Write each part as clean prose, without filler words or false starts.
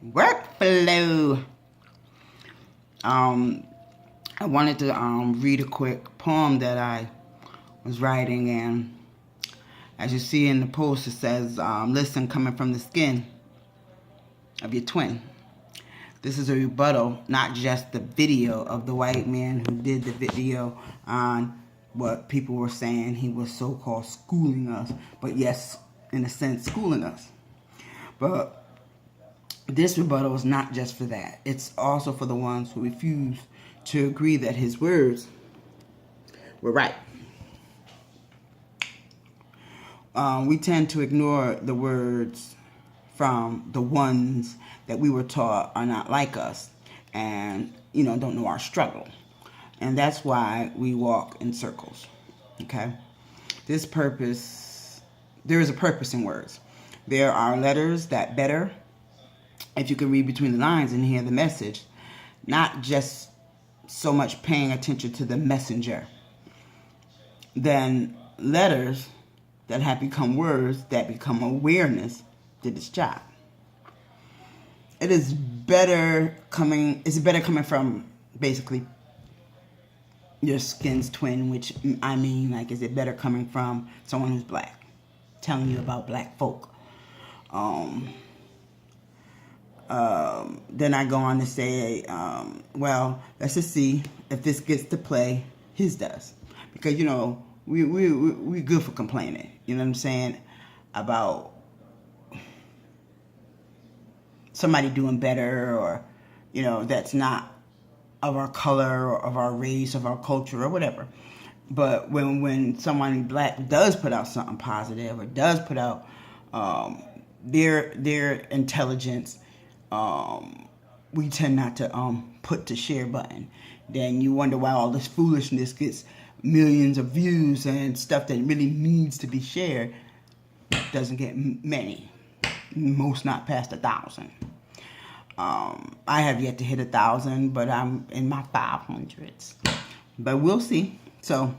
Workflow. I wanted to read a quick poem that I was writing, and as you see in the post, it says, listen, coming from the skin of your twin. This is a rebuttal, not just the video of the white man who did the video on what people were saying he was so-called schooling us, but yes, in a sense, schooling us. But this rebuttal is not just for that. It's also for the ones who refuse to agree that his words were right. We tend to ignore the words from the ones that we were taught are not like us and, don't know our struggle. And that's why we walk in circles, okay? There is a purpose in words. There are letters that better, if you can read between the lines and hear the message, not just so much paying attention to the messenger, then letters that have become words that become awareness did its job. It's better coming from basically your skin's twin, which I mean, like, is it better coming from someone who's black, telling you about black folk? Then I go on to say, well, let's just see if this gets to play. His does, because we good for complaining. You know what I'm saying, about somebody doing better, or that's not of our color or of our race, of our culture, or whatever. But when someone black does put out something positive, or does put out their intelligence, we tend not to put the share button. Then you wonder why all this foolishness gets millions of views, and stuff that really needs to be shared doesn't get many. Most not past 1,000. I have yet to hit 1,000, but I'm in my 500s. But we'll see. So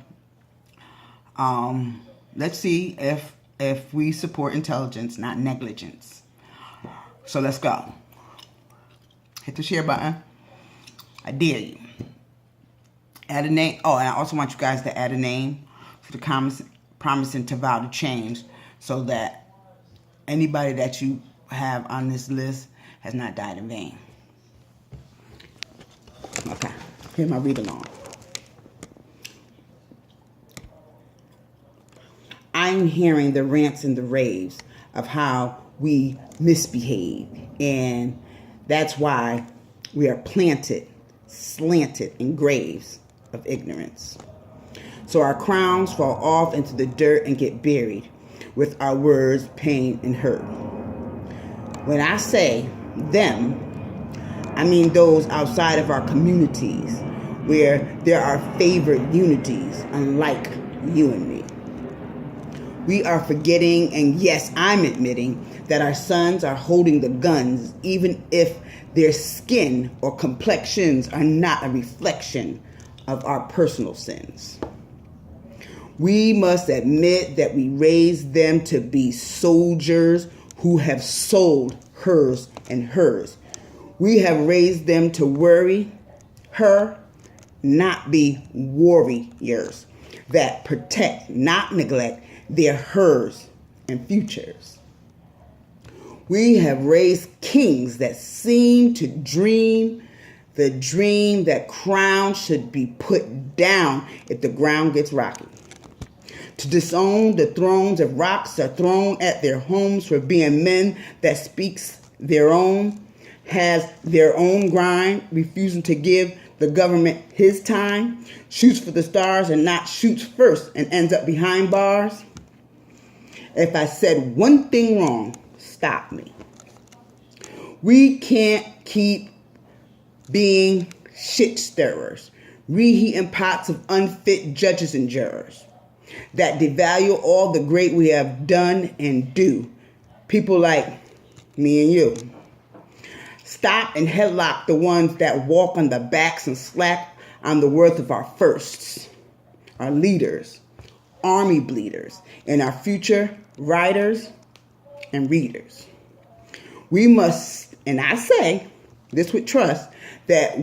let's see if we support intelligence, not negligence. So let's go. Hit the share button. I dare you. Add a name. Oh, and I also want you guys to add a name for the comments, promising to vow to change, so that anybody that you have on this list has not died in vain. Okay, here's my read along. I'm hearing the rants and the raves of how we misbehave, and that's why we are slanted in graves of ignorance. So our crowns fall off into the dirt and get buried with our words, pain, and hurt. When I say them, I mean those outside of our communities, where there are favored unities, unlike you and me. We are forgetting, and yes, I'm admitting, that our sons are holding the guns, even if their skin or complexions are not a reflection of our personal sins. We must admit that we raised them to be soldiers who have sold hers and hers. We have raised them to worry her, not be warriors that protect, not neglect, their hers and futures. We have raised kings that seem to dream the dream that crowns should be put down if the ground gets rocky. To disown the thrones of rocks are thrown at their homes for being men that speaks their own, has their own grind, refusing to give the government his time, shoots for the stars and not shoots first and ends up behind bars. If I said one thing wrong, stop me. We can't keep being shit stirrers, reheating pots of unfit judges and jurors that devalue all the great we have done and do. People like me and you. Stop and headlock the ones that walk on the backs and slack on the worth of our firsts, our leaders, army bleeders, and our future writers and readers. We must and I say this with trust, that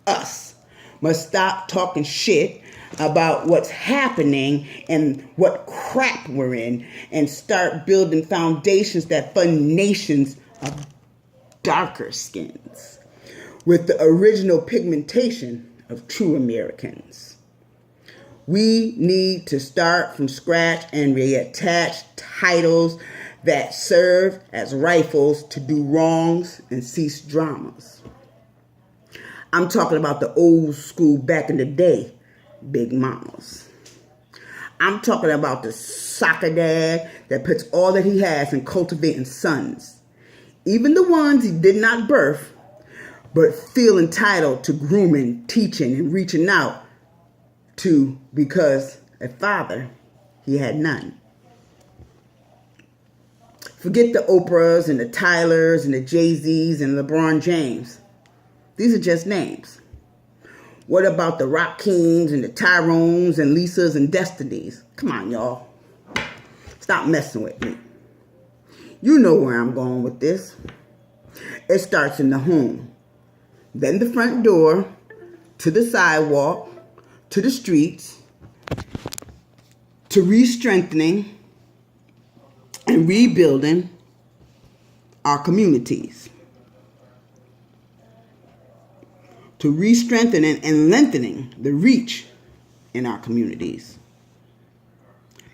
us, must stop talking shit about what's happening and what crap we're in and start building foundations that fund nations of darker skins with the original pigmentation of true Americans. We need to start from scratch and reattach titles that serve as rifles to do wrongs and cease dramas. I'm talking about the old school back in the day, big mamas. I'm talking about the soccer dad that puts all that he has in cultivating sons, even the ones he did not birth, but feel entitled to grooming, teaching, and reaching out to because a father he had none. Forget the Oprahs and the Tylers and the Jay-Z's and LeBron James. These are just names. What about the Rakings and the Tyrones and Lisas and Destinies? Come on, y'all. Stop messing with me. You know where I'm going with this. It starts in the home. Then the front door, to the sidewalk, to the streets, to re-strengthening and rebuilding our communities. To re-strengthen and lengthening the reach in our communities.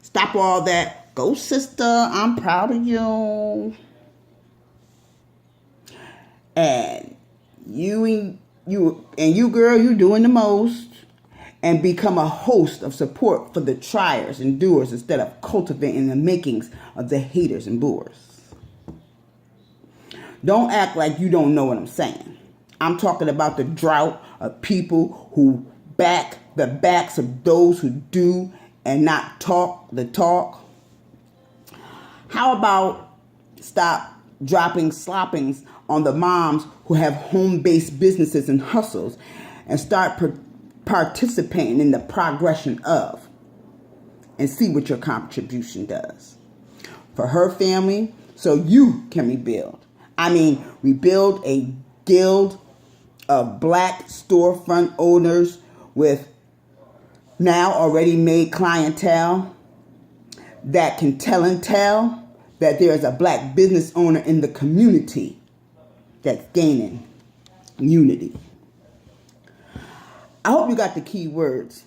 Stop all that. Go, sister. I'm proud of you. And you, girl, you're doing the most. And become a host of support for the triers and doers instead of cultivating the makings of the haters and bores. Don't act like you don't know what I'm saying. I'm talking about the drought of people who back the backs of those who do and not talk the talk. How about stop dropping sloppings on the moms who have home-based businesses and hustles and start participating in the progression of and see what your contribution does for her family so you can rebuild. Rebuild a guild of black storefront owners with now already made clientele that can tell that there is a black business owner in the community that's gaining unity. I hope you got the key words.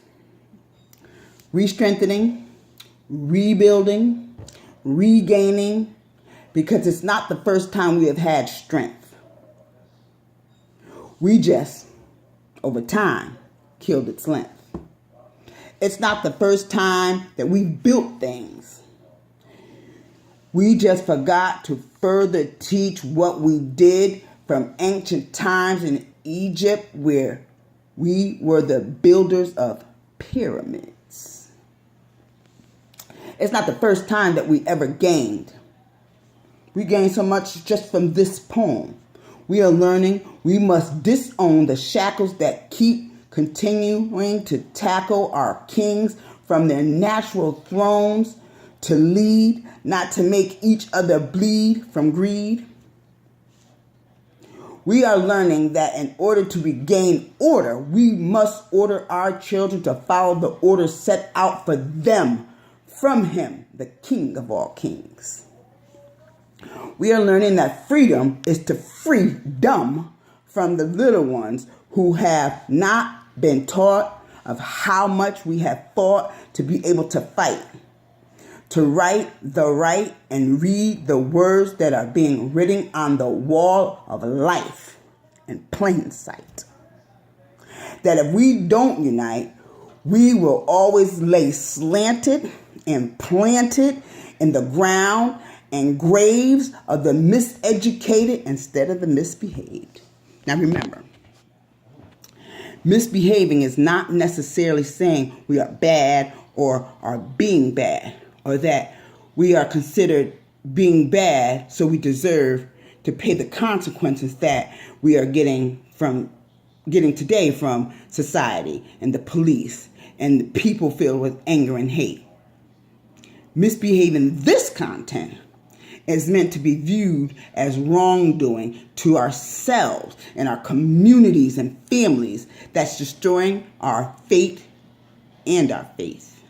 Re-strengthening, rebuilding, regaining, because it's not the first time we have had strength. We just, over time, killed its length. It's not the first time that we built things. We just forgot to further teach what we did from ancient times in Egypt, where we were the builders of pyramids. It's not the first time that we ever gained. We gained so much just from this poem. We are learning we must disown the shackles that keep continuing to tackle our kings from their natural thrones to lead, not to make each other bleed from greed. We are learning that in order to regain order, we must order our children to follow the order set out for them from him, the King of all kings. We are learning that freedom is to free dumb from the little ones who have not been taught of how much we have fought to be able to fight, to write the right and read the words that are being written on the wall of life in plain sight. That if we don't unite, we will always lay slanted and planted in the ground and graves of the miseducated instead of the misbehaved. Now remember, misbehaving is not necessarily saying we are bad or are being bad, or that we are considered being bad so we deserve to pay the consequences that we are getting today from society and the police and the people filled with anger and hate. Misbehaving this content is meant to be viewed as wrongdoing to ourselves and our communities and families that's destroying our faith and our faith.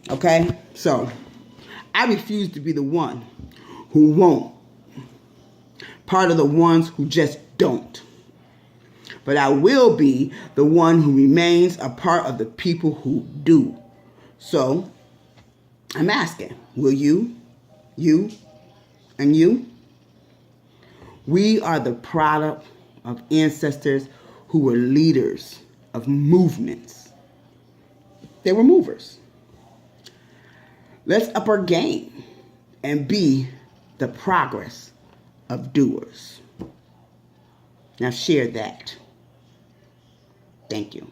Okay? So, I refuse to be the one who won't. Part of the ones who just don't. But I will be the one who remains a part of the people who do. So, I'm asking, will you, and you? We are the product of ancestors who were leaders of movements. They were movers. Let's up our game and be the progress of doers. Now share that. Thank you.